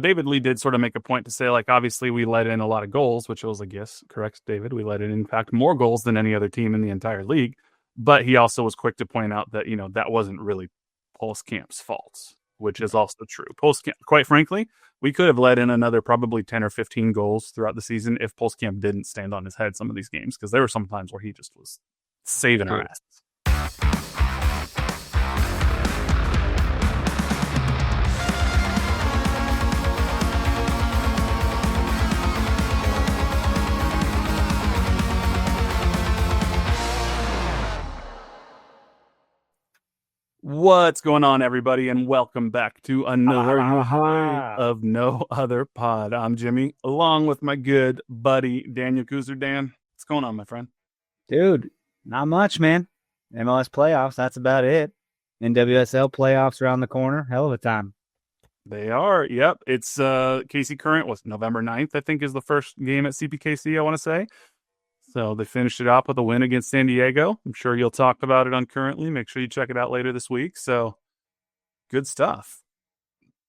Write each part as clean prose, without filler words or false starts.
David Lee did sort of make a point to say, like, obviously we let in a lot of goals, which was, I guess, correct, David. We let in, in fact, more goals than any other team in the entire league. But he also was quick to point out that, that wasn't really Pulsecamp's fault, which is also true. Pulsecamp, quite frankly, we could have let in another probably 10 or 15 goals throughout the season if Pulsecamp didn't stand on his head some of these games, because there were some times where he just was saving our asses. What's going on, everybody, and welcome back to another of No Other Pod. I'm Jimmy, along with my good buddy Daniel Kooser. Dan, what's going on, my friend? Dude, not much, man. MLS playoffs, that's about it. NWSL playoffs around the corner. Hell of a time. They are, yep. It's KC Current was November 9th, I think, is the first game at CPKC, I want to say. So they finished it up with a win against San Diego. I'm sure you'll talk about it on Currently. Make sure you check it out later this week. So good stuff.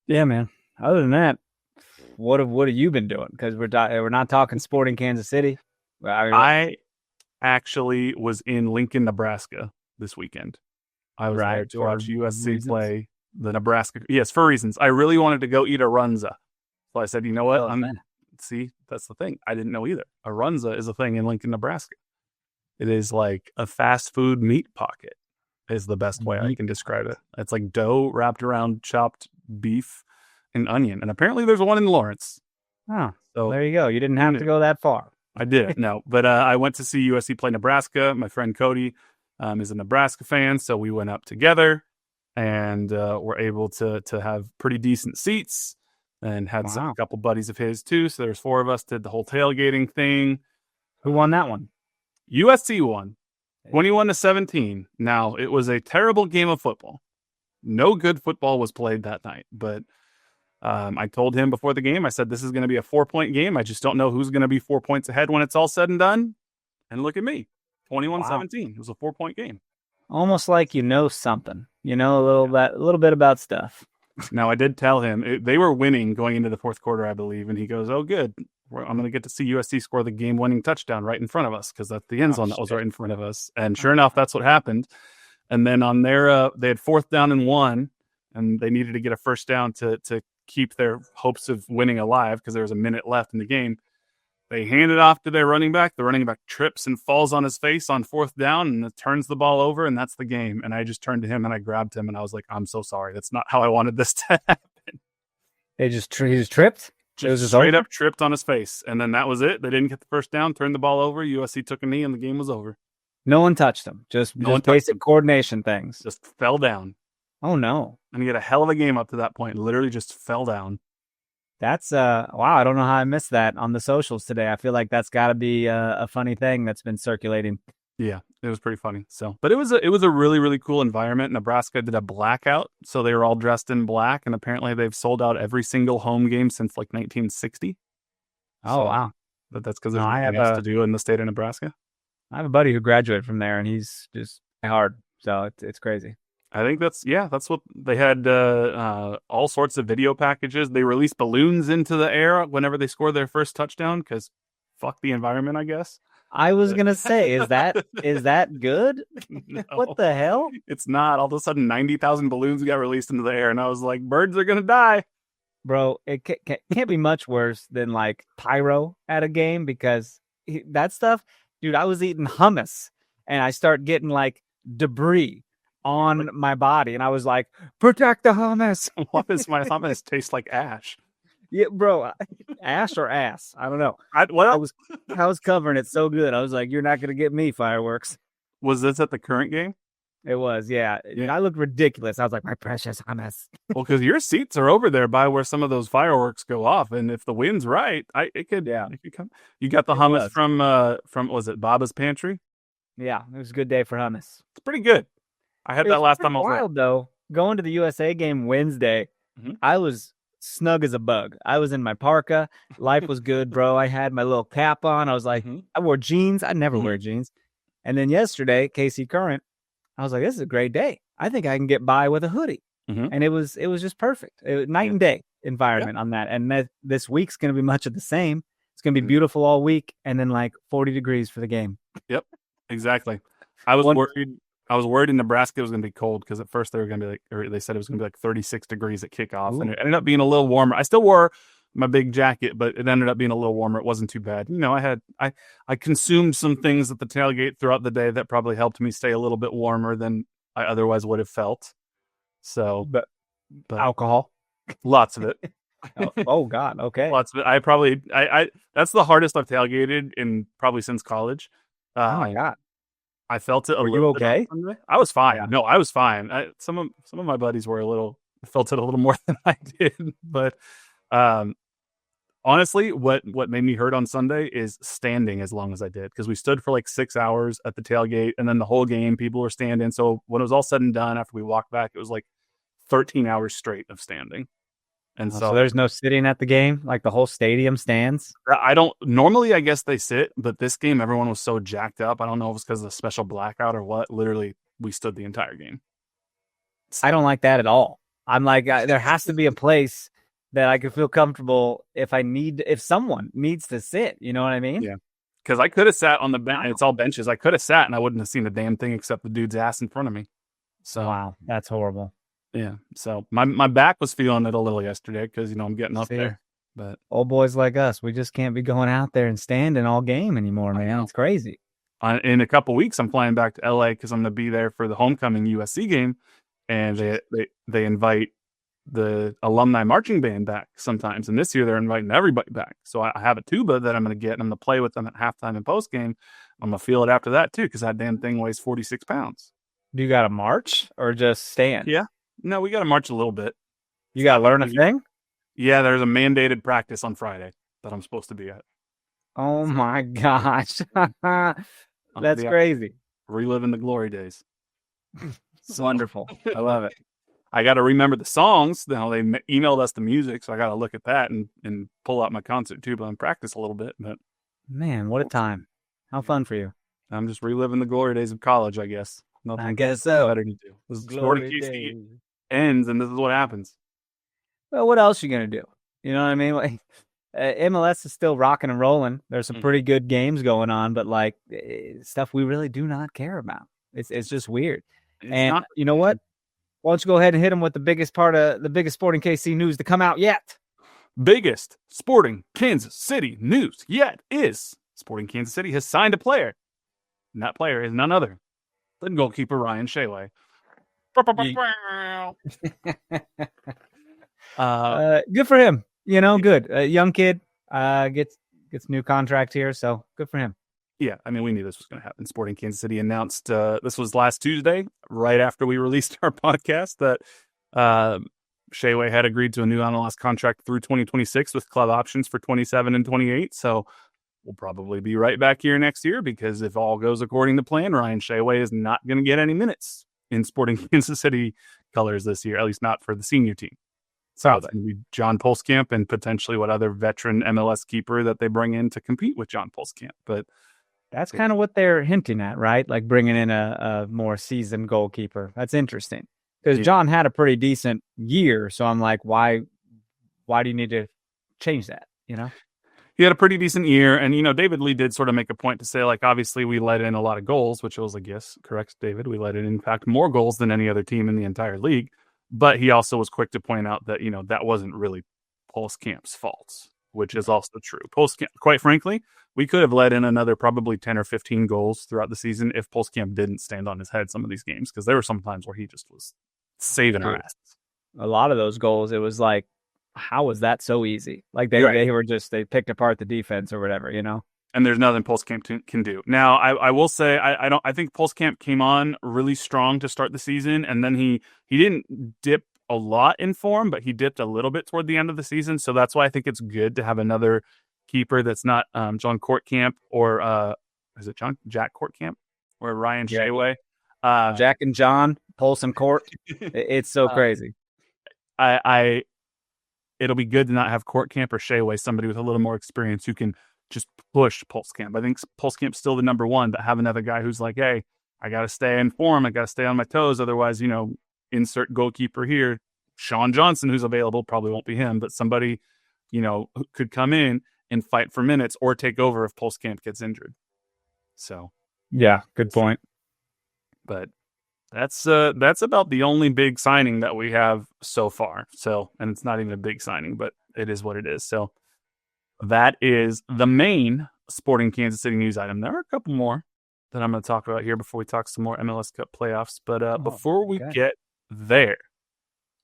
Yeah, man. Other than that, what have you been doing? Because we're not talking Sporting Kansas City. I actually was in Lincoln, Nebraska this weekend. I was there to watch USC play the Nebraska. Yes, for reasons. I really wanted to go eat a runza. So I said, you know what? See, that's the thing. I didn't know either. A runza is a thing in Lincoln, Nebraska. It is like a fast food meat pocket is the best way I can describe it. It's like dough wrapped around chopped beef and onion. And apparently there's one in Lawrence. Oh, so there you go. You didn't have to go that far. I did, no. But I went to see USC play Nebraska. My friend Cody is a Nebraska fan, so we went up together and were able to have pretty decent seats. And had a couple buddies of his too. So there's 4 of us, did the whole tailgating thing. Who won that one? USC won 21-17. Now, it was a terrible game of football. No good football was played that night. But I told him before the game, I said, this is going to be a 4-point game. I just don't know who's going to be 4 points ahead when it's all said and done. And look at me, 21-17. It was a 4-point game. Almost like you know something. You know a little bit about stuff. Now, I did tell him they were winning going into the fourth quarter, I believe. And he goes, oh, good. I'm going to get to see USC score the game-winning touchdown right in front of us because that's the end zone that was right in front of us. And sure enough, that's what happened. And then on their, they had 4th down and 1, and they needed to get a first down to keep their hopes of winning alive because there was a minute left in the game. They hand it off to their running back. The running back trips and falls on his face on 4th down and it turns the ball over, and that's the game. And I just turned to him and I grabbed him and I was like, I'm so sorry. That's not how I wanted this to happen. He just tripped? Just straight up tripped on his face. And then that was it. They didn't get the first down, turned the ball over. USC took a knee and the game was over. No one touched him. Just basic coordination things. Just fell down. Oh, no. And he had a hell of a game up to that point. Literally just fell down. That's wow, I don't know how I missed that on the socials today. I feel like that's got to be a funny thing that's been circulating. Yeah, it was pretty funny. So, but it was a really, really cool environment. Nebraska did a blackout, so they were all dressed in black, and apparently they've sold out every single home game since like 1960. Oh, wow. But that's because there's nothing else to do in the state of Nebraska. I have a buddy who graduated from there, and he's just hard, so it's crazy. I think that's what they had, all sorts of video packages. They released balloons into the air whenever they scored their first touchdown because fuck the environment, I guess. I was going to say, is that good? No, what the hell? It's not. All of a sudden, 90,000 balloons got released into the air, and I was like, birds are going to die. Bro, it can't be much worse than like pyro at a game because that stuff, dude, I was eating hummus, and I start getting like debris on my body, and I was like, protect the hummus. What does my hummus taste like? Ash? Yeah, bro, ash or ass? I don't know. I was covering it so good. I was like, you're not gonna get me, fireworks. Was this at the Current game? It was, yeah. I looked ridiculous. I was like, my precious hummus. Well, because your seats are over there by where some of those fireworks go off, and if the wind's right, it could come. You got the hummus from was it Baba's Pantry? Yeah, it was a good day for hummus. It's pretty good. I had that last time I was wild, though. Going to the USA game Wednesday, I was snug as a bug. I was in my parka. Life was good, bro. I had my little cap on. I was like, I wore jeans. I never wear jeans. And then yesterday, KC Current, I was like, this is a great day. I think I can get by with a hoodie. And it was just perfect. Night and day. environment on that. And this week's going to be much of the same. It's going to be beautiful all week, and then like 40 degrees for the game. Yep, exactly. I was worried in Nebraska it was going to be cold because at first they were going to be like, or they said it was going to be like 36 degrees at kickoff, and it ended up being a little warmer. I still wore my big jacket, but it ended up being a little warmer. It wasn't too bad. I consumed some things at the tailgate throughout the day that probably helped me stay a little bit warmer than I otherwise would have felt. So, but alcohol, lots of it. Oh God. Okay. Lots of it. I that's the hardest I've tailgated in probably since college. Oh my God. I felt it. Were you okay? I was fine. Yeah. No, I was fine. Some of my buddies were felt it a little more than I did. But honestly, what made me hurt on Sunday is standing as long as I did, because we stood for like 6 hours at the tailgate, and then the whole game people were standing. So when it was all said and done, after we walked back, it was like 13 hours straight of standing. And so there's no sitting at the game, like the whole stadium stands. Normally I guess they sit, but this game everyone was so jacked up. I don't know if it's because of the special blackout or what. Literally, we stood the entire game. I don't like that at all. I'm like, there has to be a place that I could feel comfortable if someone needs to sit. You know what I mean? Yeah. Because I could have sat on the bench. It's all benches. I could have sat and I wouldn't have seen a damn thing except the dude's ass in front of me. So wow, that's horrible. Yeah. So my back was feeling it a little yesterday because, I'm getting up there. But old boys like us, we just can't be going out there and standing all game anymore, man. It's crazy. In a couple weeks, I'm flying back to LA because I'm going to be there for the homecoming USC game. And they invite the alumni marching band back sometimes. And this year they're inviting everybody back. So I have a tuba that I'm going to get, and I'm going to play with them at halftime and post game. I'm going to feel it after that too, because that damn thing weighs 46 pounds. Do you got to march or just stand? Yeah. No, we got to march a little bit. You got to learn a thing? Yeah, there's a mandated practice on Friday that I'm supposed to be at. Oh my gosh. That's crazy. Reliving the glory days. It's wonderful. I love it. I got to remember the songs. Now they emailed us the music, so I got to look at that and pull out my concert tuba and practice a little bit. But man, what a time. How fun for you. I'm just reliving the glory days of college, I guess. Nothing I guess so. Better to do. This is Sporting KC ends, and this is what happens. Well, what else are you going to do? You know what I mean? Like, MLS is still rocking and rolling. There's some pretty good games going on, but like stuff we really do not care about. It's just weird. You know what? Why don't you go ahead and hit them with the biggest Sporting KC news to come out yet? Biggest Sporting Kansas City news yet is Sporting Kansas City has signed a player. And that player is none other than goalkeeper Ryan Shaway. Good for him. Good. Young kid gets new contract here, so good for him. Yeah, I mean, we knew this was going to happen. Sporting Kansas City announced this was last Tuesday, right after we released our podcast, that Shaway had agreed to a new MLS contract through 2026 with club options for 27 and 28. So we'll probably be right back here next year, because if all goes according to plan, Ryan Shaway is not going to get any minutes in Sporting Kansas City colors this year, at least not for the senior team. So it's going to be John Pulskamp and potentially what other veteran MLS keeper that they bring in to compete with John Pulskamp. But that's kind of what they're hinting at, right? Like bringing in a more seasoned goalkeeper. That's interesting, because John had a pretty decent year. So I'm like, why do you need to change that? He had a pretty decent year. And, David Lee did sort of make a point to say, like, obviously we let in a lot of goals, which was like, yes, correct, David. We let in, in fact, more goals than any other team in the entire league. But he also was quick to point out that, that wasn't really Pulskamp's fault, which is also true. Pulskamp, quite frankly, we could have let in another probably 10 or 15 goals throughout the season if Pulskamp didn't stand on his head some of these games, because there were some times where he just was saving our asses. A lot of those goals, it was like, how was that so easy? Like they picked apart the defense or whatever, And there's nothing Pulskamp can do. Now, I will say I think Pulskamp came on really strong to start the season, and then he didn't dip a lot in form, but he dipped a little bit toward the end of the season. So that's why I think it's good to have another keeper that's not John Courtcamp or is it Jack Courtcamp or Ryan Shaway? Jack and John, Pulse and Court. It's so crazy. It'll be good to not have Courtcamp or Shaway, somebody with a little more experience who can just push Pulskamp. I think Pulskamp's still the number one, but have another guy who's like, hey, I got to stay in form. I got to stay on my toes. Otherwise, insert goalkeeper here Sean Johnson, who's available, probably won't be him, but somebody, who could come in and fight for minutes or take over if Pulskamp gets injured. So, yeah, good point. But that's about the only big signing that we have so far. So, and it's not even a big signing, but it is what it is. So that is the main sporting Kansas City news item. There are a couple more that I'm going to talk about here before we talk some more MLS Cup playoffs. But before we get there,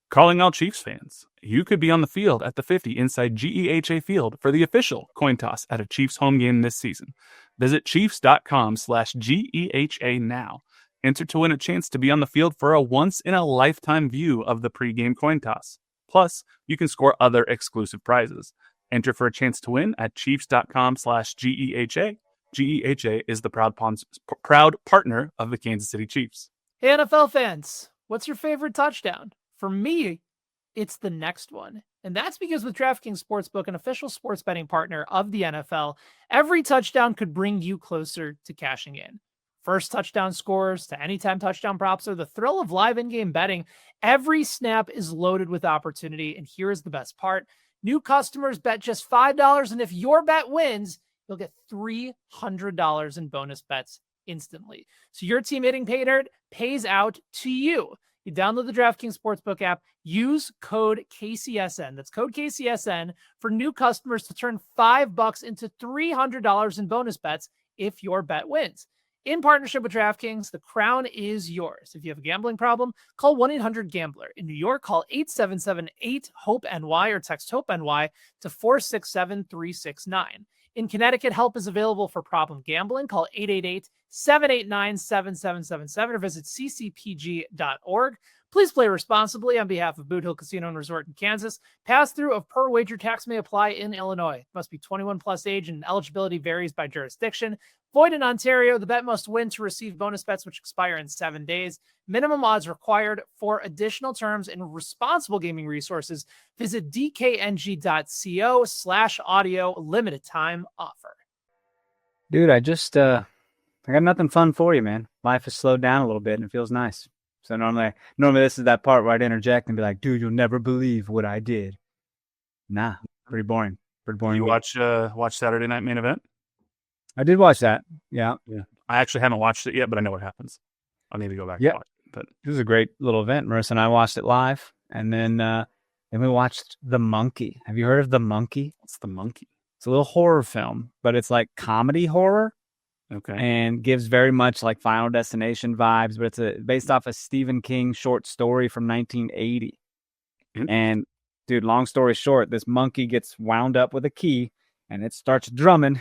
calling all Chiefs fans, you could be on the field at the 50 inside GEHA Field for the official coin toss at a Chiefs home game this season. Visit chiefs.com/GEHA now. Enter to win a chance to be on the field for a once-in-a-lifetime view of the pregame coin toss. Plus, you can score other exclusive prizes. Enter for a chance to win at chiefs.com/GEHA. GEHA is the proud partner of the Kansas City Chiefs. Hey, NFL fans, what's your favorite touchdown? For me, it's the next one. And that's because with DraftKings Sportsbook, an official sports betting partner of the NFL, every touchdown could bring you closer to cashing in. First touchdown scores to anytime touchdown props or the thrill of live in-game betting. Every snap is loaded with opportunity. And here's the best part. New customers bet just $5. And if your bet wins, you'll get $300 in bonus bets instantly. So your team hitting pay dirt pays out to you. You download the DraftKings Sportsbook app, use code KCSN. That's code KCSN for new customers to turn $5 into $300 in bonus bets if your bet wins. In partnership with DraftKings, the crown is yours. If you have a gambling problem, call 1-800-GAMBLER. In New York, call 877-8-HOPE-NY or text HOPE-NY to 467-369. In Connecticut, help is available for problem gambling. Call 888-789-7777 or visit ccpg.org. Please play responsibly on behalf of Boot Hill Casino and Resort in Kansas. Pass-through of per wager tax may apply in Illinois. Must be 21 plus age and eligibility varies by jurisdiction. Void in Ontario. The bet must win to receive bonus bets which expire in 7 days. Minimum odds required. For additional terms and responsible gaming resources, visit dkng.co/audio. Limited time offer. Dude, I got nothing fun for you, man. Life has slowed down a little bit and it feels nice. So normally this is that part where I'd interject and be like, dude, you'll never believe what I did. Nah, pretty boring. You watch Saturday Night Main Event? I did watch that. Yeah. I actually haven't watched it yet, but I know what happens. I'll need to go back and watch it. But it was a great little event. Marissa and I watched it live, and then we watched The Monkey. Have you heard of The Monkey? What's The Monkey? It's a little horror film, but it's like comedy horror. Okay. And gives very much like Final Destination vibes, but it's based off a Stephen King short story from 1980. And dude, long story short, this monkey gets wound up with a key and it starts drumming.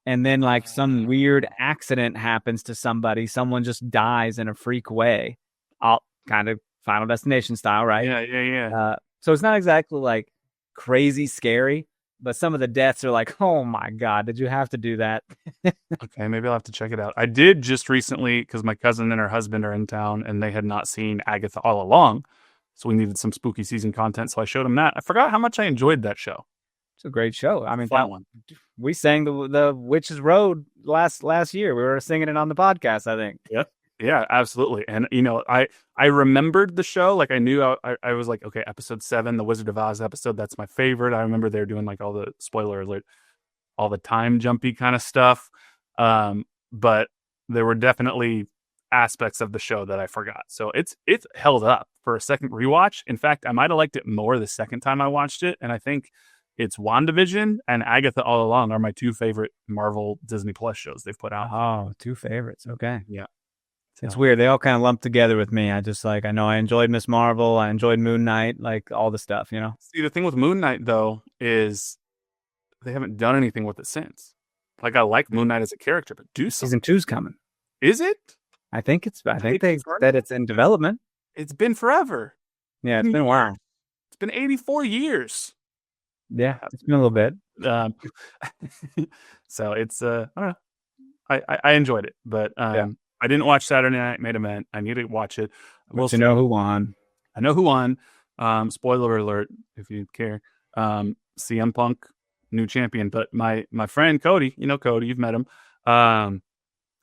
And then like some weird accident happens to somebody. Someone just dies in a freak way. All kind of Final Destination style, right? Yeah. So it's not exactly like crazy scary, but some of the deaths are like, oh my God, did you have to do that? Okay, maybe I'll have to check it out. I did just recently, because my cousin and her husband are in town and they had not seen Agatha all along. So we needed some spooky season content. So I showed them that. I forgot how much I enjoyed that show. It's a great show. I mean, that one. We sang the Witch's Road last year. We were singing it on the podcast, I think. Yeah, absolutely. And, I remembered the show. Like I knew I was like, okay, episode 7, the Wizard of Oz episode. That's my favorite. I remember they were doing like all the spoiler alert, all the time jumpy kind of stuff. But there were definitely aspects of the show that I forgot. So it's held up for a second rewatch. In fact, I might have liked it more the second time I watched it. And I think it's WandaVision and Agatha All Along are my 2 favorite Marvel Disney Plus shows they've put out. Oh, 2 favorites. Okay. Yeah. It's weird. They all kind of lumped together with me. I know I enjoyed Miss Marvel. I enjoyed Moon Knight, like all the stuff, See, the thing with Moon Knight, though, is they haven't done anything with it since. Like, I like Moon Knight as a character, but do something. Season 2's coming. Is it? I think they said it's in development. It's been forever. Yeah, it's been a while. It's been 84 years. Yeah, it's been a little bit. So it's, I don't know. I enjoyed it, but I didn't watch Saturday Night Main Event. I need to watch it. But you know who won. I know who won. Spoiler alert, if you care. CM Punk, new champion. But my friend Cody, Cody, you've met him.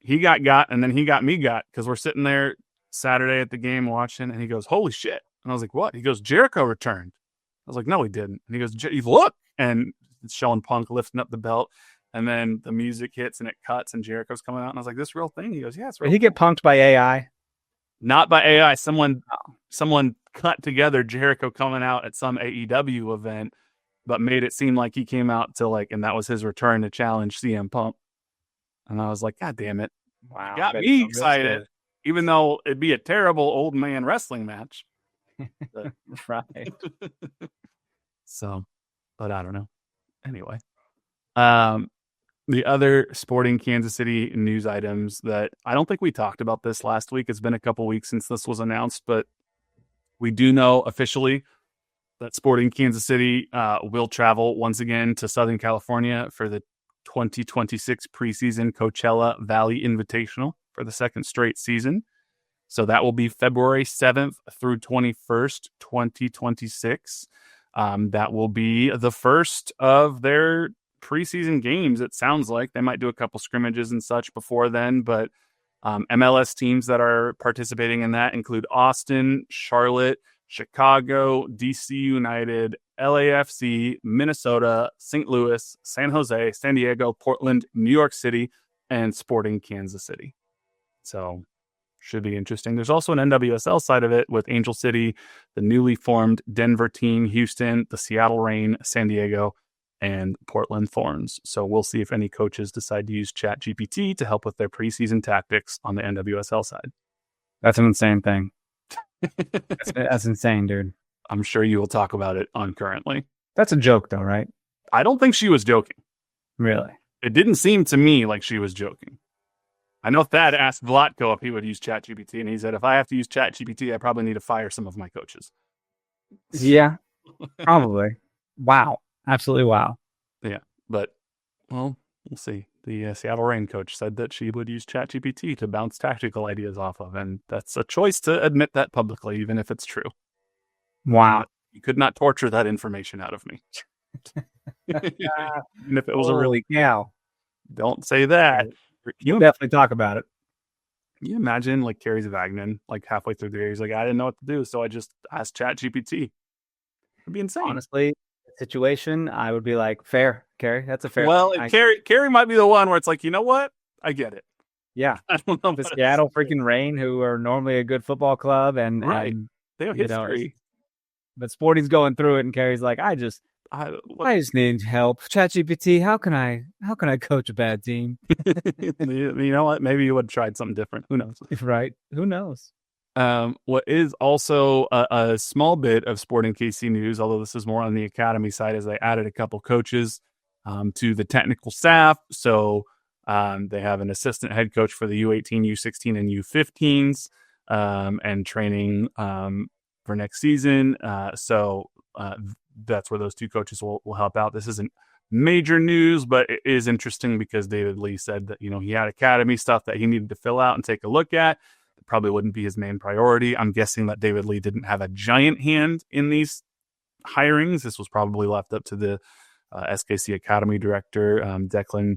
He got, and then he got me because we're sitting there Saturday at the game watching, and he goes, "Holy shit, And I was like, what? He goes, Jericho returned. I was like, no, he didn't. And he goes, look. And it's showing Punk lifting up the belt. And then the music hits and it cuts and Jericho's coming out. And I was like, this real thing? He goes, yeah, it's real. Did he get punked by AI? Not by AI. Someone cut together Jericho coming out at some AEW event, but made it seem like he came out to and that was his return to challenge CM Punk. And I was like, God damn it. Wow. Got me excited, even though it'd be a terrible old man wrestling match. Right. So, but I don't know. Anyway, the other sporting Kansas City news items that I don't think we talked about this last week. It's been a couple weeks since this was announced, but we do know officially that Sporting Kansas City will travel once again to Southern California for the 2026 preseason Coachella Valley Invitational for the second straight season. So that will be February 7th through 21st, 2026. That will be the first of their preseason games. It sounds like they might do a couple scrimmages and such before then, but MLS teams that are participating in that include Austin, Charlotte, Chicago, DC United, LAFC, Minnesota, St. Louis, San Jose, San Diego, Portland, New York City, and Sporting Kansas City. So should be interesting. There's also an NWSL side of it with Angel City, the newly formed Denver team, Houston, the Seattle Reign, San Diego, and Portland Thorns. So we'll see if any coaches decide to use ChatGPT to help with their preseason tactics on the NWSL side. That's an insane thing. That's insane, dude. I'm sure you will talk about it on Currently. That's a joke, though, right? I don't think she was joking. Really? It didn't seem to me like she was joking. I know Thad asked Vlatko if he would use ChatGPT, and he said, if I have to use ChatGPT, I probably need to fire some of my coaches. Yeah, probably. Wow. Absolutely wow. Yeah, but, well, we'll see. The Seattle Reign coach said that she would use ChatGPT to bounce tactical ideas off of, and that's a choice to admit that publicly, even if it's true. Wow. You could not torture that information out of me. Even if it was a really cow. Don't say that. You'll definitely talk about it. Can you imagine Kerry Zvagnin, halfway through the year, he's like, I didn't know what to do, so I just asked ChatGPT. It'd be insane. Honestly, situation, I would be like, fair, Kerry. That's a fair. Well, Kerry might be the one where it's like, you know what? I get it. Yeah. I don't know. The Seattle freaking Reign, who are normally a good football club, and right. They have history. But Sporting's going through it, and Kerry's like, I just need help. ChatGPT, how can I coach a bad team? You know what? Maybe you would have tried something different. Who knows? Right. Who knows? What is also a small bit of Sporting KC news, although this is more on the academy side, is they added a couple coaches to the technical staff. So they have an assistant head coach for the U18, U16, and U15s and training for next season. So that's where those two coaches will help out. This isn't major news, but it is interesting because David Lee said that, he had academy stuff that he needed to fill out and take a look at. It probably wouldn't be his main priority. I'm guessing that David Lee didn't have a giant hand in these hirings. This was probably left up to the SKC Academy director, Declan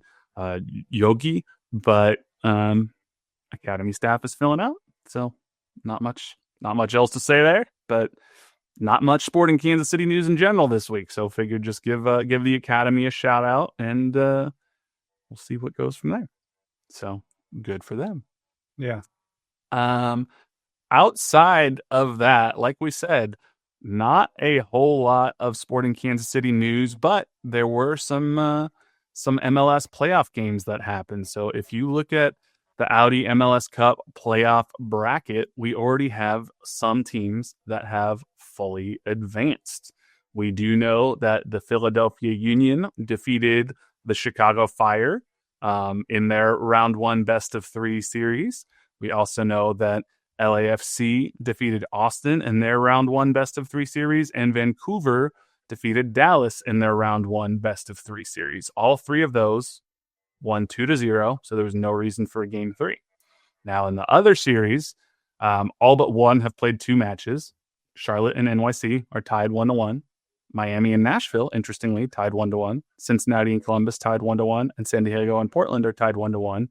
Yogi, but academy staff is filling out. So not much else to say there, but not much Sporting Kansas City news in general this week. So figured just give the academy a shout out, and we'll see what goes from there. So good for them. Yeah. Outside of that, like we said, not a whole lot of Sporting Kansas City news, but there were some MLS playoff games that happened. So if you look at the Audi MLS Cup playoff bracket, we already have some teams that have fully advanced. We do know that the Philadelphia Union defeated the Chicago Fire in their round 1 best of 3 series. We also know that LAFC defeated Austin in their round 1 best of 3 series, and Vancouver defeated Dallas in their round 1 best of 3 series. All 3 of those won 2-0, so there was no reason for a game 3. Now in the other series, all but one have played 2 matches. Charlotte and NYC are tied 1-1. Miami and Nashville, interestingly, tied 1-1. Cincinnati and Columbus tied 1-1, and San Diego and Portland are tied 1-1.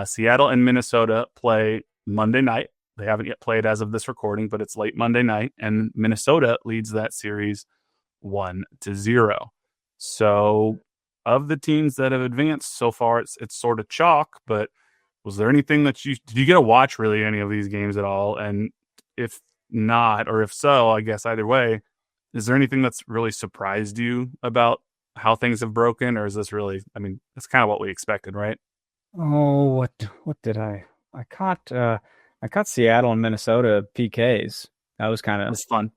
Seattle and Minnesota play Monday night They haven't yet played as of this recording, but it's late Monday night, and Minnesota leads that series 1-0. So of the teams that have advanced so far, it's sort of chalk, but was there anything that did you get to watch really any of these games at all? And if not, or if so, I guess either way, is there anything that's really surprised you about how things have broken, or is this really, I mean, that's kind of what we expected, right? Oh, what did I caught Seattle and Minnesota PKs. That was It was fun.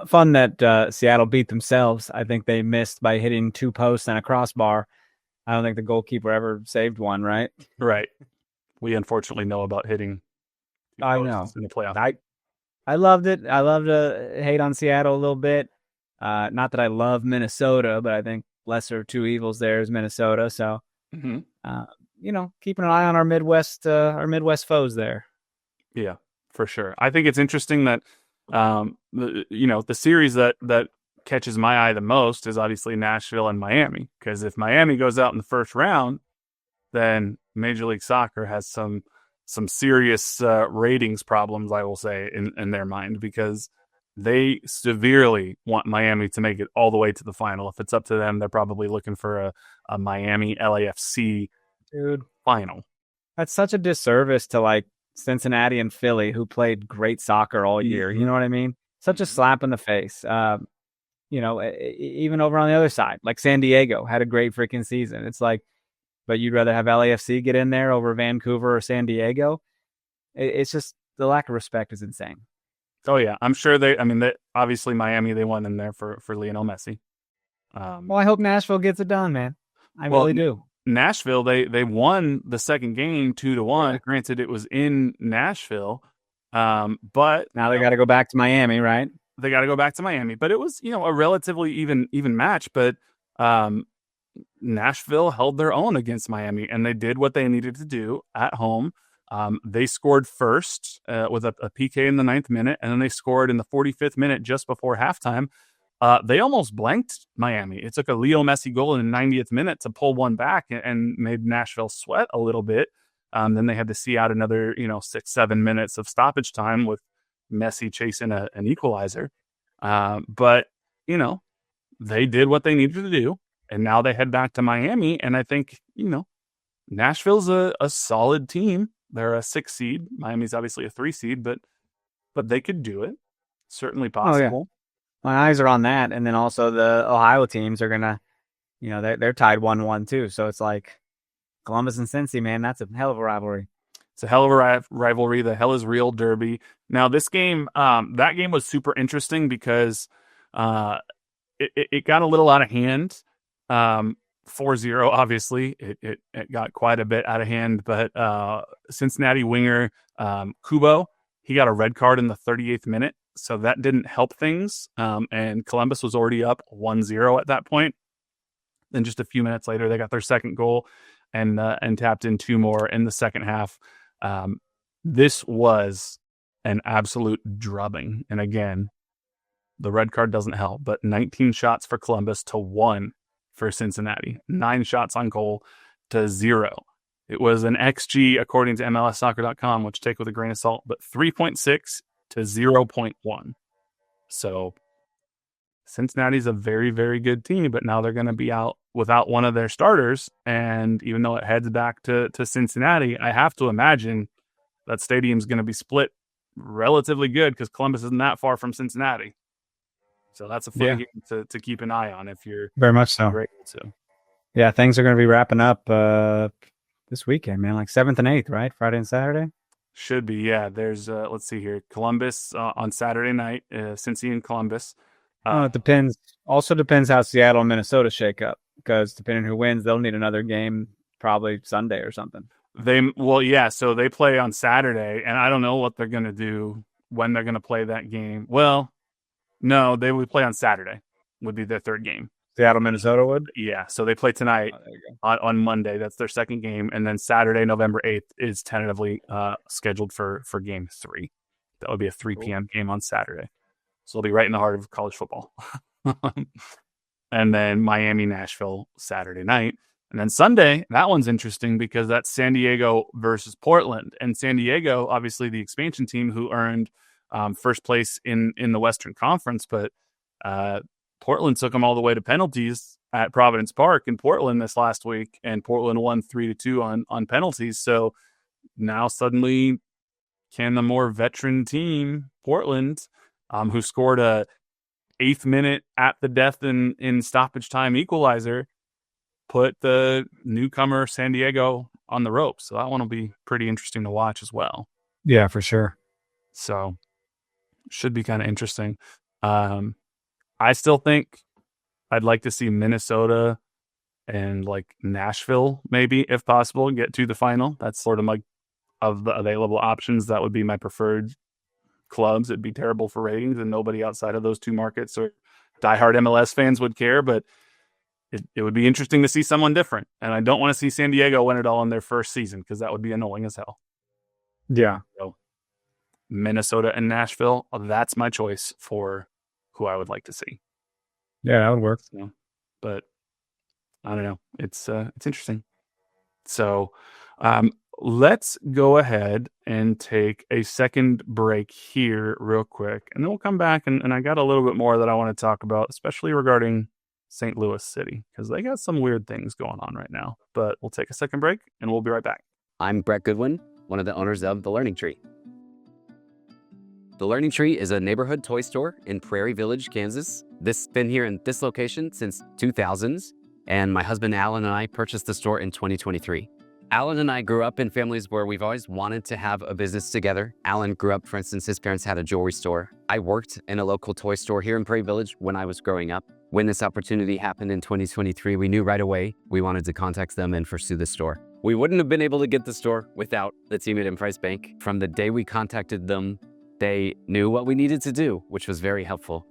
fun that Seattle beat themselves. I think they missed by hitting 2 posts and a crossbar. I don't think the goalkeeper ever saved one, right? Right. We unfortunately know about hitting I know. in the playoff. I loved it. I love to hate on Seattle a little bit. Not that I love Minnesota, but I think lesser of two evils there is Minnesota. So, keeping an eye on our Midwest foes there. Yeah, for sure. I think it's interesting that, the series that catches my eye the most is obviously Nashville and Miami. Because if Miami goes out in the first round, then Major League Soccer has some serious ratings problems, I will say, in their mind, because they severely want Miami to make it all the way to the final. If it's up to them, they're probably looking for a Miami LAFC final. That's such a disservice to like Cincinnati and Philly, who played great soccer all year. You know what I mean? Such a slap in the face. Even over on the other side, like San Diego had a great freaking season. It's like, but you'd rather have LAFC get in there over Vancouver or San Diego. It's just the lack of respect is insane. Oh yeah, I'm sure obviously Miami, they won in there for Lionel Messi. Well, I hope Nashville gets it done, man. I really do. Nashville, they won the second game 2-1. Yeah. Granted, it was in Nashville, but now they got to go back to Miami, right? They got to go back to Miami, but it was a relatively even match. But Nashville held their own against Miami, and they did what they needed to do at home. They scored first with a PK in the 9th minute, and then they scored in the 45th minute just before halftime. They almost blanked Miami. It took a Leo Messi goal in the 90th minute to pull one back and made Nashville sweat a little bit. Then they had to see out another 6-7 minutes of stoppage time with Messi chasing an equalizer. But they did what they needed to do, and now they head back to Miami. And I think Nashville's a solid team. They're a 6 seed. Miami's obviously a 3 seed, but they could do it. Certainly possible. Oh, yeah. My eyes are on that. And then also the Ohio teams are going to, they're tied 1-1 too. So it's like Columbus and Cincy, man, that's a hell of a rivalry. It's a hell of a rivalry. The hell is real derby. Now this game, that game was super interesting because it got a little out of hand. 4-0, obviously. It got quite a bit out of hand, but Cincinnati winger Kubo, he got a red card in the 38th minute, so that didn't help things. And Columbus was already up 1-0 at that point. Then just a few minutes later, they got their second goal and tapped in 2 more in the second half. This was an absolute drubbing. And again, the red card doesn't help, but 19 shots for Columbus to 1 for Cincinnati. 9 shots on goal to 0. It was an XG, according to MLSsoccer.com, which take with a grain of salt, but 3.6 to 0.1. So Cincinnati's a very, very good team, but now they're going to be out without one of their starters. And even though it heads back to Cincinnati, I have to imagine that stadium's going to be split relatively good because Columbus isn't that far from Cincinnati. So that's a fun game to keep an eye on if you're very much so. Able to. Yeah, things are going to be wrapping up this weekend, man. Like 7th and 8th, right? Friday and Saturday. Should be, yeah. There's let's see here, Columbus on Saturday night, Cincy and Columbus. It depends. Also depends how Seattle and Minnesota shake up, because depending on who wins, they'll need another game probably Sunday or something. So they play on Saturday, and I don't know what they're going to do when they're going to play that game. Well, no, they would play on Saturday. Would be their third game. Seattle, Minnesota would? Yeah, so they play tonight on Monday. That's their second game. And then Saturday, November 8th, is tentatively scheduled for game 3. That would be a 3 p.m. game on Saturday. So it'll be right in the heart of college football. And then Miami, Nashville, Saturday night. And then Sunday, that one's interesting because that's San Diego versus Portland. And San Diego, obviously the expansion team who earned first place in the Western Conference, but Portland took them all the way to penalties at Providence Park in Portland this last week, and Portland won 3-2 on penalties. So now suddenly, can the more veteran team, Portland, who scored a 8th minute at the death in stoppage time equalizer, put the newcomer San Diego on the ropes? So that one will be pretty interesting to watch as well. Yeah, for sure. So should be kind of interesting. I still think I'd like to see Minnesota and like Nashville, maybe, if possible, get to the final. That's sort of like, of the available options, that would be my preferred clubs. It'd be terrible for ratings, and nobody outside of those two markets or diehard MLS fans would care, but it would be interesting to see someone different. And I don't want to see San Diego win it all in their first season, because that would be annoying as hell. Yeah. So Minnesota and Nashville, that's my choice for who I would like to see. Yeah, that would work. So, but I don't know. It's interesting. So let's go ahead and take a second break here real quick, and then we'll come back and I got a little bit more that I want to talk about, especially regarding St. Louis City, because they got some weird things going on right now. But we'll take a second break and we'll be right back. I'm Brett Goodwin, one of the owners of The Learning Tree. The Learning Tree is a neighborhood toy store in Prairie Village, Kansas. This has been here in this location since 2000s, and my husband Alan and I purchased the store in 2023. Alan and I grew up in families where we've always wanted to have a business together. Alan grew up, for instance, his parents had a jewelry store. I worked in a local toy store here in Prairie Village when I was growing up. When this opportunity happened in 2023, we knew right away we wanted to contact them and pursue the store. We wouldn't have been able to get the store without the team at Emprise Bank. From the day we contacted them, they knew what we needed to do, which was very helpful.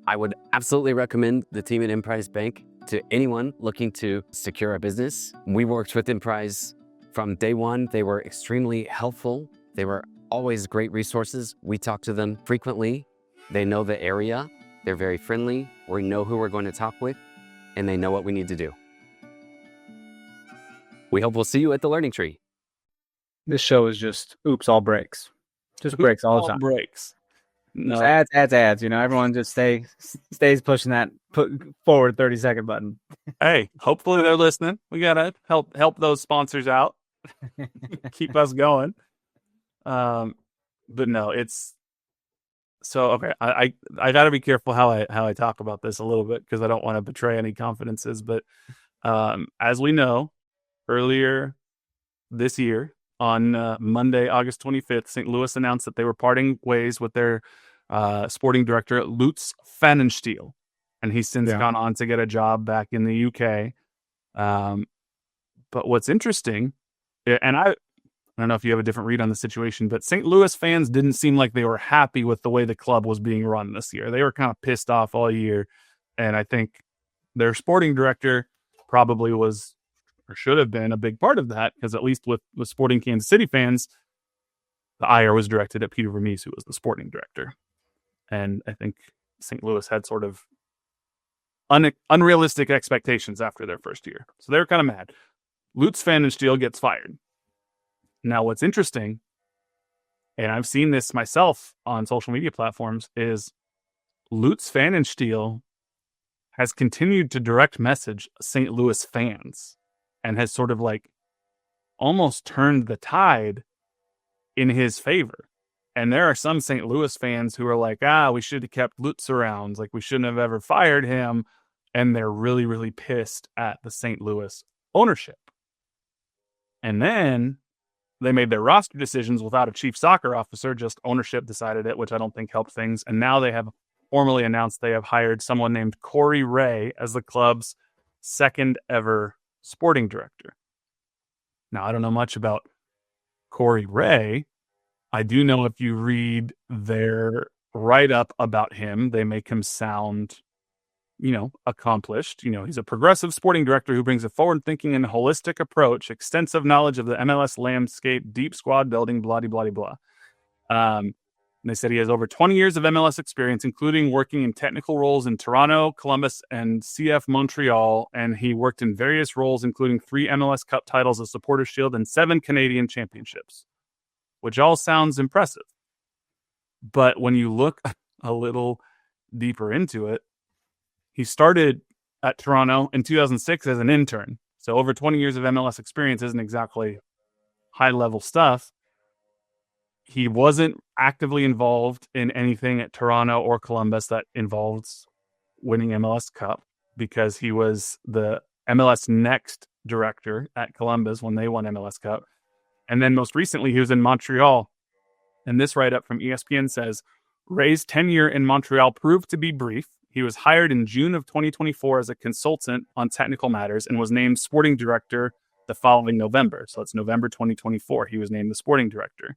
I would absolutely recommend the team at Emprise Bank to anyone looking to secure a business. We worked with Emprise from day one. They were extremely helpful. They were always great resources. We talk to them frequently. They know the area. They're very friendly. We know who we're going to talk with, and they know what we need to do. We hope we'll see you at the Learning Tree. This show is just oops, all breaks. Just breaks all the time. Breaks. No. Just ads. You know, everyone just stays pushing that forward 30-second button. Hey, hopefully they're listening. We gotta help those sponsors out. Keep us going. But no, it's so okay. I gotta be careful how I talk about this a little bit, because I don't want to betray any confidences. But as we know, earlier this year, on Monday, August 25th, St. Louis announced that they were parting ways with their sporting director, Lutz Pfannenstiel. And he's since gone on to get a job back in the UK. But what's interesting, and I don't know if you have a different read on the situation, but St. Louis fans didn't seem like they were happy with the way the club was being run this year. They were kind of pissed off all year. And I think their sporting director probably was, or should have been, a big part of that, because at least with Sporting Kansas City fans, the ire was directed at Peter Vermees, who was the sporting director. And I think St. Louis had sort of unrealistic expectations after their first year. So they were kind of mad. Lutz Pfannenstiel gets fired. Now, what's interesting, and I've seen this myself on social media platforms, is Lutz Pfannenstiel has continued to direct message St. Louis fans, and has sort of like almost turned the tide in his favor. And there are some St. Louis fans who are like, we should have kept Lutz around. Like, we shouldn't have ever fired him. And they're really, really pissed at the St. Louis ownership. And then they made their roster decisions without a chief soccer officer. Just ownership decided it, which I don't think helped things. And now they have formally announced they have hired someone named Corey Ray as the club's second ever sporting director. Now, I don't know much about Corey Ray. I do know, if you read their write-up about him, they make him sound, accomplished. He's a progressive sporting director who brings a forward-thinking and holistic approach, extensive knowledge of the MLS landscape, deep squad building, blah, blah, blah, blah. And they said he has over 20 years of MLS experience, including working in technical roles in Toronto, Columbus, and CF Montreal. And he worked in various roles, including 3 MLS Cup titles, a Supporters' Shield, and 7 Canadian championships, which all sounds impressive. But when you look a little deeper into it, he started at Toronto in 2006 as an intern. So over 20 years of MLS experience isn't exactly high-level stuff. He wasn't actively involved in anything at Toronto or Columbus that involves winning MLS Cup because he was the MLS Next director at Columbus when they won MLS Cup. And then most recently, he was in Montreal. And this write-up from ESPN says, Ray's tenure in Montreal proved to be brief. He was hired in June of 2024 as a consultant on technical matters and was named sporting director the following November. So it's November 2024. He was named the sporting director.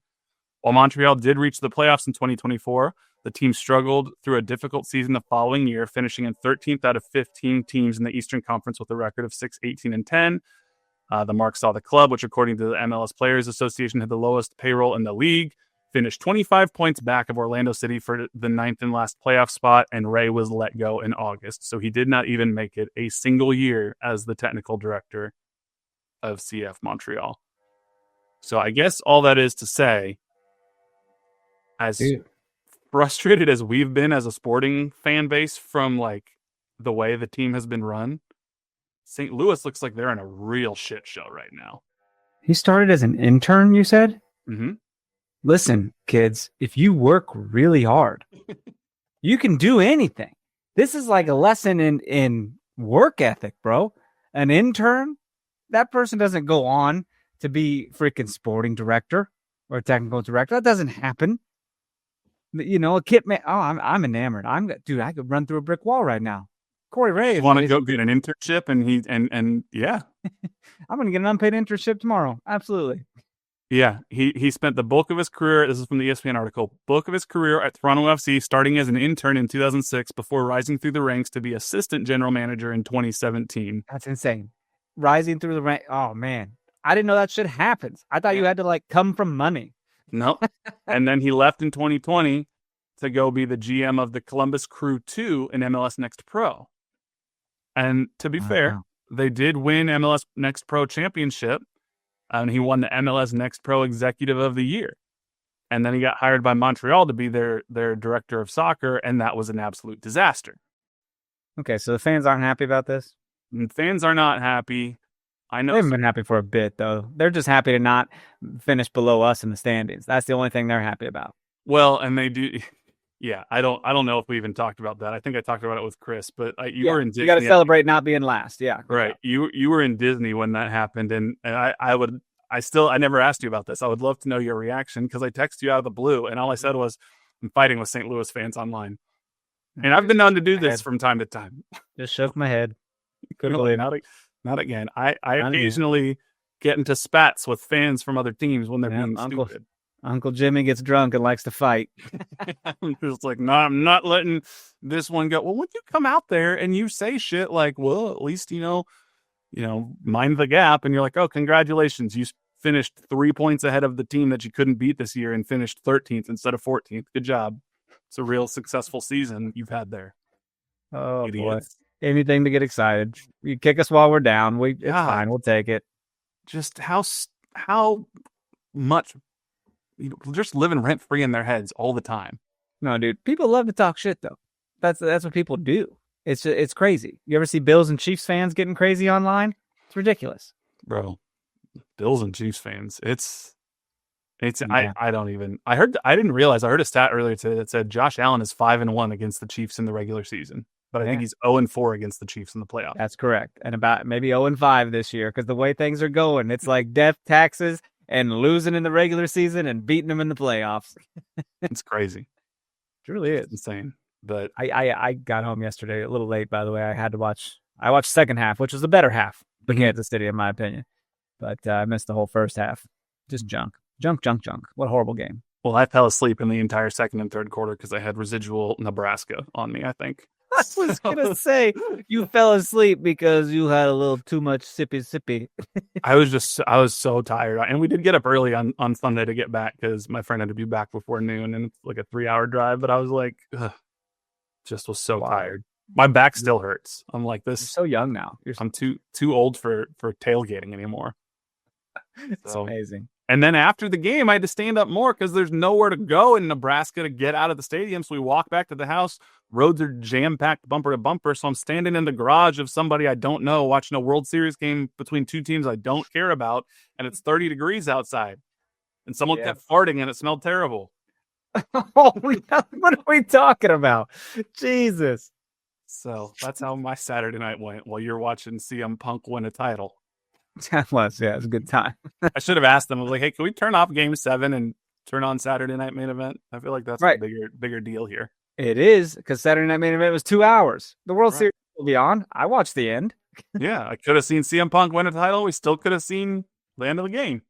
While Montreal did reach the playoffs in 2024, the team struggled through a difficult season the following year, finishing in 13th out of 15 teams in the Eastern Conference with a record of 6-18-10. The mark saw the club, which according to the MLS Players Association had the lowest payroll in the league, finished 25 points back of Orlando City for the 9th and last playoff spot, and Ray was let go in August. So he did not even make it a single year as the technical director of CF Montreal. So I guess all that is to say, as frustrated as we've been as a sporting fan base from like the way the team has been run, St. Louis looks like they're in a real shit show right now. He started as an intern, you said? Mm-hmm. Listen, kids, if you work really hard, you can do anything. This is like a lesson in work ethic, bro. An intern, that person doesn't go on to be freaking sporting director or technical director. That doesn't happen. You know, a kid man. Oh, I'm enamored. Dude, I could run through a brick wall right now. Corey Ray. Want to go get an internship, and yeah, I'm gonna get an unpaid internship tomorrow. Absolutely. Yeah, he spent the bulk of his career. This is from the ESPN article. Bulk of his career at Toronto FC, starting as an intern in 2006, before rising through the ranks to be assistant general manager in 2017. That's insane. Rising through the rank. Oh man, I didn't know that shit happens. I thought you had to like come from money. Nope. And then he left in 2020 to go be the GM of the Columbus Crew 2 in MLS Next Pro. And to be fair, they did win MLS Next Pro championship, and he won the MLS Next Pro Executive of the Year. And then he got hired by Montreal to be their director of soccer, and that was an absolute disaster. Okay, so the fans aren't happy about this? And fans are not happy. I know they haven't been happy for a bit, though. They're just happy to not finish below us in the standings. That's the only thing they're happy about. Well, and they do. Yeah, I don't know if we even talked about that. I think I talked about it with Chris, but you were in Disney. You got to celebrate not being last. Yeah, right. You were in Disney when that happened, and I never asked you about this. I would love to know your reaction because I texted you out of the blue, and all I said was, "I'm fighting with St. Louis fans online," and I've been known to do this from time to time. Just shook my head. Couldn't believe it. Not again. I occasionally get into spats with fans from other teams when they're being stupid. Uncle Jimmy gets drunk and likes to fight. I'm just like, no, I'm not letting this one go. Well, when you come out there and you say shit like, well, at least, mind the gap. And you're like, oh, congratulations. You finished 3 points ahead of the team that you couldn't beat this year and finished 13th instead of 14th. Good job. It's a real successful season you've had there. Oh, boy. Anything to get excited. You kick us while we're down. It's fine. We'll take it. Just how much, just living rent free in their heads all the time. No, dude. People love to talk shit, though. That's what people do. It's crazy. You ever see Bills and Chiefs fans getting crazy online? It's ridiculous, bro. Bills and Chiefs fans. I don't even. I didn't realize. I heard a stat earlier today that said Josh Allen is 5-1 against the Chiefs in the regular season. But I think he's 0-4 against the Chiefs in the playoffs. That's correct. And about maybe 0-5 this year because the way things are going, it's like death, taxes, and losing in the regular season and beating them in the playoffs. It's crazy. It really is. It's insane. But I got home yesterday a little late, by the way. I watched second half, which was the better half for Kansas City, in my opinion. But I missed the whole first half. Just junk. Junk. What a horrible game. Well, I fell asleep in the entire second and third quarter because I had residual Nebraska on me, I think. was gonna say you fell asleep because you had a little too much sippy. I was so tired. And we did get up early on Sunday to get back because my friend had to be back before noon, and it's like a 3-hour drive. But I was like, ugh, just was so tired. My back still hurts. I'm like, You're this. so young now. I'm too old for tailgating anymore. It's So amazing. And then after the game, I had to stand up more because there's nowhere to go in Nebraska to get out of the stadium. So we walk back to the house. Roads are jam-packed bumper to bumper. So I'm standing in the garage of somebody I don't know watching a World Series game between two teams I don't care about. And it's 30 degrees outside. And someone kept farting and it smelled terrible. Oh, what are we talking about? Jesus. So that's how my Saturday night went while you're watching CM Punk win a title. That was, it was a good time. I should have asked them. I was like, hey, can we turn off Game 7 and turn on Saturday Night Main Event? I feel like that's a bigger deal here. It is, because Saturday Night Main Event was 2 hours. The World Series will be on. I watched the end. Yeah, I could have seen CM Punk win a title. We still could have seen the end of the game.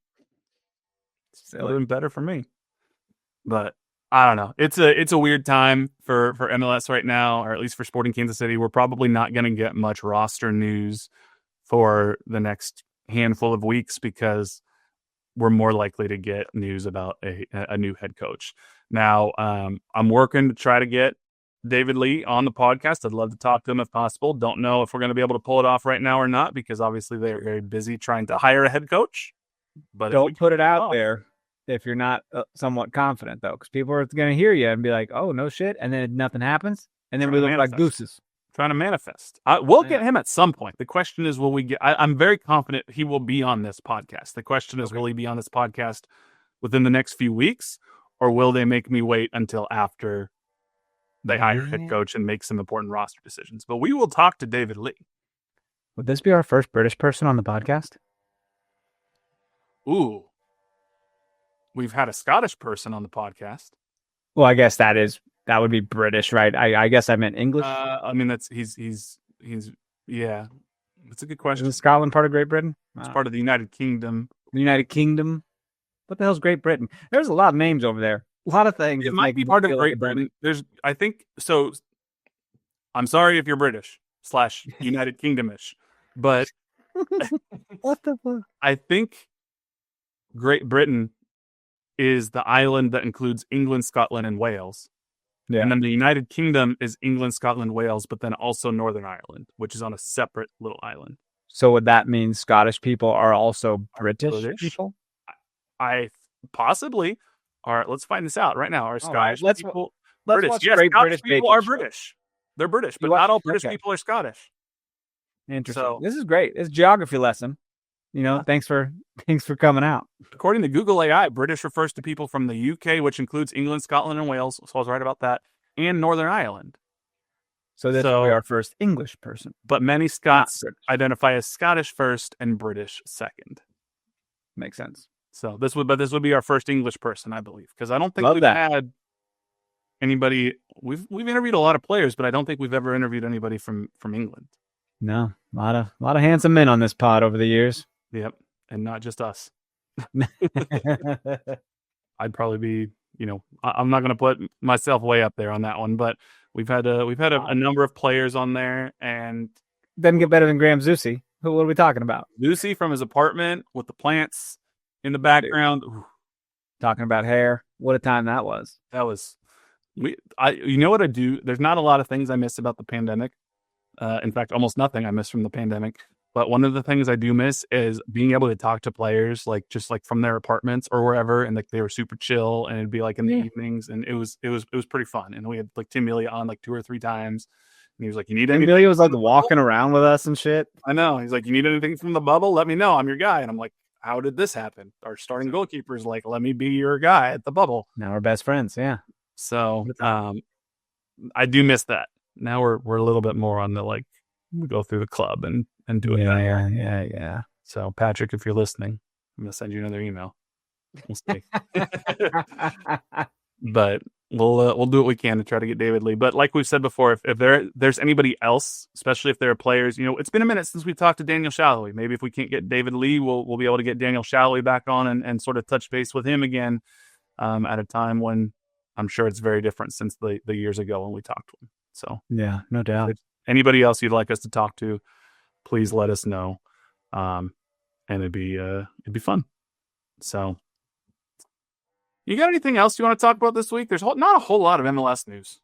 It would have been better for me. But I don't know. It's a weird time for MLS right now, or at least for Sporting Kansas City. We're probably not going to get much roster news for the next handful of weeks because we're more likely to get news about a new head coach. Now, I'm working to try to get David Lee on the podcast. I'd love to talk to him if possible. Don't know if we're going to be able to pull it off right now or not because obviously they're very busy trying to hire a head coach. But don't put it out there if you're not somewhat confident, though, because people are going to hear you and be like, oh, no shit. And then nothing happens. And then we look like gooses. Trying to manifest. We'll get him at some point. The question is, will we get? I'm very confident he will be on this podcast. The question is, will he be on this podcast within the next few weeks, or will they make me wait until after they hire a head coach and make some important roster decisions? But we will talk to David Lee. Would this be our first British person on the podcast? Ooh, we've had a Scottish person on the podcast. Well, I guess that would be British, right? I guess I meant English. I mean, he's yeah. That's a good question. Is Scotland part of Great Britain? It's part of the United Kingdom. The United Kingdom. What the hell's Great Britain? There's a lot of names over there. A lot of things. It might be part of Great Britain. I think so. I'm sorry if you're British / United Kingdom-ish, but what the fuck? I think Great Britain is the island that includes England, Scotland, and Wales. Yeah. And then the United Kingdom is England, Scotland, Wales, but then also Northern Ireland, which is on a separate little island. So would that mean Scottish people are also British people? I possibly. All right, let's find this out right now. Are Scottish people British? Watch yes, Scottish people are British. They're British, but not all British people are Scottish. Interesting. So, this is great. It's a geography lesson. You know, thanks for coming out. According to Google AI, British refers to people from the UK, which includes England, Scotland, and Wales. So I was right about that, and Northern Ireland. So this will be our first English person. But many Scots identify as Scottish first and British second. Makes sense. So this would be our first English person, I believe, because I don't think we've had anybody. We've interviewed a lot of players, but I don't think we've ever interviewed anybody from England. No, a lot of handsome men on this pod over the years. Yep, and not just us. I'd probably be, I'm not going to put myself way up there on that one, but we've had a number of players on there, and doesn't get better than Graham Zusi. What are we talking about? Zusi from his apartment with the plants in the background. Talking about hair. What a time that was. That was. You know what I do? There's not a lot of things I miss about the pandemic. In fact, almost nothing I miss from the pandemic. But one of the things I do miss is being able to talk to players, just from their apartments or wherever, and they were super chill, and it'd be in the evenings, and it was pretty fun. And we had Tim Mealy on 2 or 3 times, and he was like, "You need anything?" Tim Mealy was walking around with us and shit. I know. He's like, "You need anything from the bubble? Let me know. I'm your guy." And I'm like, "How did this happen?" Our starting goalkeeper is like, "Let me be your guy at the bubble." Now we're best friends. Yeah. So I do miss that. Now we're a little bit more on the we go through the club and do it. Yeah. So Patrick, if you're listening, I'm gonna send you another email. We'll see. But we'll do what we can to try to get David Lee. But like we've said before, if there's anybody else, especially if there are players, it's been a minute since we talked to Daniel Shalhoub. Maybe if we can't get David Lee, we'll be able to get Daniel Shalhoub back on and sort of touch base with him again at a time when I'm sure it's very different since the years ago when we talked to him. So Yeah, no doubt. if anybody else you'd like us to talk to, please let us know. And it'd be fun. So you got anything else you want to talk about this week? There's not a whole lot of MLS news.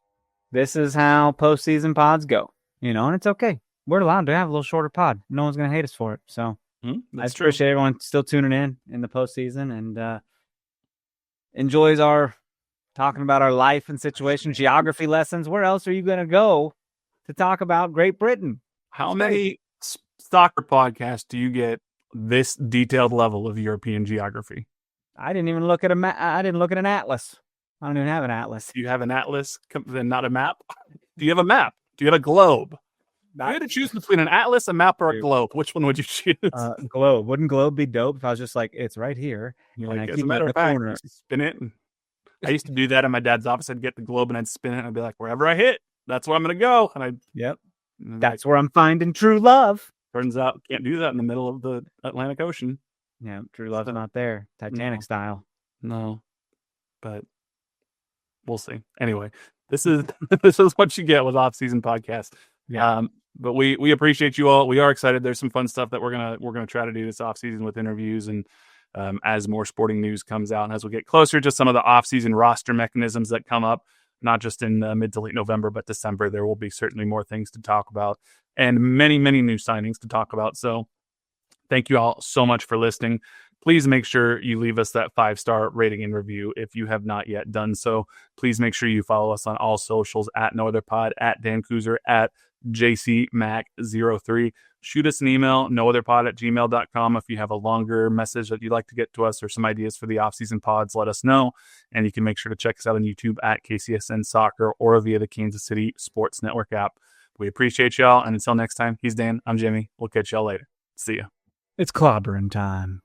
This is how postseason pods go, and it's okay. We're allowed to have a little shorter pod. No one's going to hate us for it. So I just appreciate everyone still tuning in the postseason and enjoys our talking about our life and situation, geography lessons. Where else are you going to go to talk about Great Britain? How many soccer podcasts do you get this detailed level of European geography? I didn't even look at I didn't look at an atlas. I don't even have an atlas. Do you have an atlas and not a map? Do you have a map? Do you have a globe? If you had to choose between an atlas, a map, or a globe, which one would you choose? Globe. Wouldn't globe be dope if I was just like, it's right here? You're and like, I as keep a it matter in of the fact, corner. I used to spin it. And I used to do that in my dad's office. I'd get the globe and I'd spin it. And I'd be like, wherever I hit, that's where I'm going to go. And Yep. That's where I'm finding true love. Turns out can't do that in the middle of the Atlantic Ocean. Yeah, true love's not there. Titanic style. No, but we'll see. Anyway, this is what you get with off-season podcast. Yeah. But we appreciate you all. We are excited. There's some fun stuff that we're gonna try to do this off-season with interviews and as more sporting news comes out and as we get closer to some of the off-season roster mechanisms that come up, not just in mid to late November, but December, there will be certainly more things to talk about and many, many new signings to talk about. So thank you all so much for listening. Please make sure you leave us that 5-star rating and review if you have not yet done so. Please make sure you follow us on all socials at No Other Pod, at Dan Kooser, at JCMac03. Shoot us an email, nootherpod@gmail.com. If you have a longer message that you'd like to get to us or some ideas for the off-season pods, let us know. And you can make sure to check us out on YouTube at KCSN Soccer or via the Kansas City Sports Network app. We appreciate y'all. And until next time, he's Dan. I'm Jimmy. We'll catch y'all later. See ya. It's clobbering time.